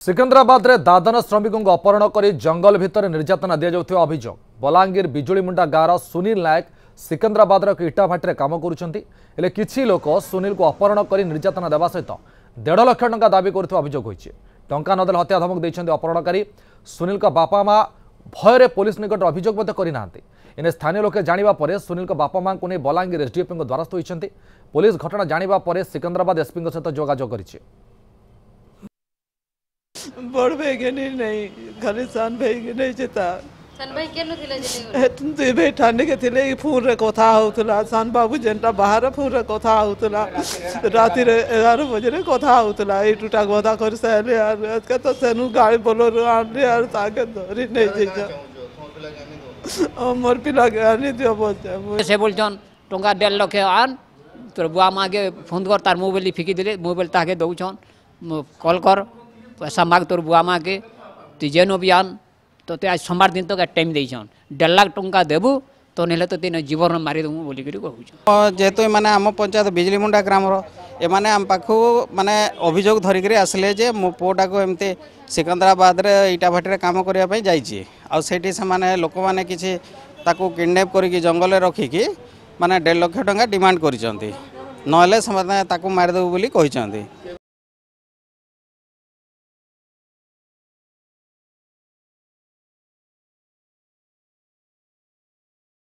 सिकंदराबाद रे दादन श्रमिकों अपहरण कर जंगल भितर निर्यातना दि जाउथिबा अभियोग बलांगीर बिजुलीमुंडा गाँव सुनील नायक सिकंदराबाद इटाभाटी काम करुँचे किछि लोक सुनील को अपहरण कर निर्यातना देवा सहित 1.5 लाख टंका दाबी करुवा अभियोग होइछि। टंका नदेले हत्या धमक दैछन्ति अपहरणकारी। सुनील का बापा माँ भय पुलिस निकट अभियोग करना इने स्थानीय लोके जानिबा परे सुनील का बापा माँ को नहीं बलांगीर एसडीएफओ को द्वारस्थ होइछन्ति। पुलिस घटना जानिबा परे सिकंदराबाद एसपी सहित जोगाजोग करिछि। बड़ भाई नहीं खाली सान भाई नहीं चेता सान भाई केनु थिले जे तुई भाई ठाने के थिले फोन रे कथा होतला सान बाबू जेंटा बाहर फोन रे कथा होतला राति रे 11 बजे रे कथा होतला ए टूटा गोदा कर सले यार के तो सेनु गाड़ी बोलो आने यार ताके धरी नहीं जेजा मोर पिला के आनी दियो बोल से बोलछन टंका 1.5 लाख आन तोर बुआ मां के फोन कर तार मोबाइल फिकी दिले मोबाइल ताके दउछन कॉल कर पैसा माग तोर बुआ माँ के तु जेनो भी आन तो आज सोमवार दिन तो टाइम देछन 1.5 लाख टंका देबू तो नेले तो तीन जीवन मारी देबू बोली करी कहूछ। जेहेतु माने आम पंचायत बिजलीमुंडा ग्राम एमाने आम पाखु माने अभियोग धरिक आसले जे मो पुआटा को एमती सिकंदराबाद रे इटाभाटी रे काम करिया पई जाईची आ सेठी से माने लोक माने किछि ताकू किडनैप करिकि जंगल रखिकी माने 1.5 लाख टंका डिमांड करिसंती नहले से ताकू मारी देबू बोली कहिसंती।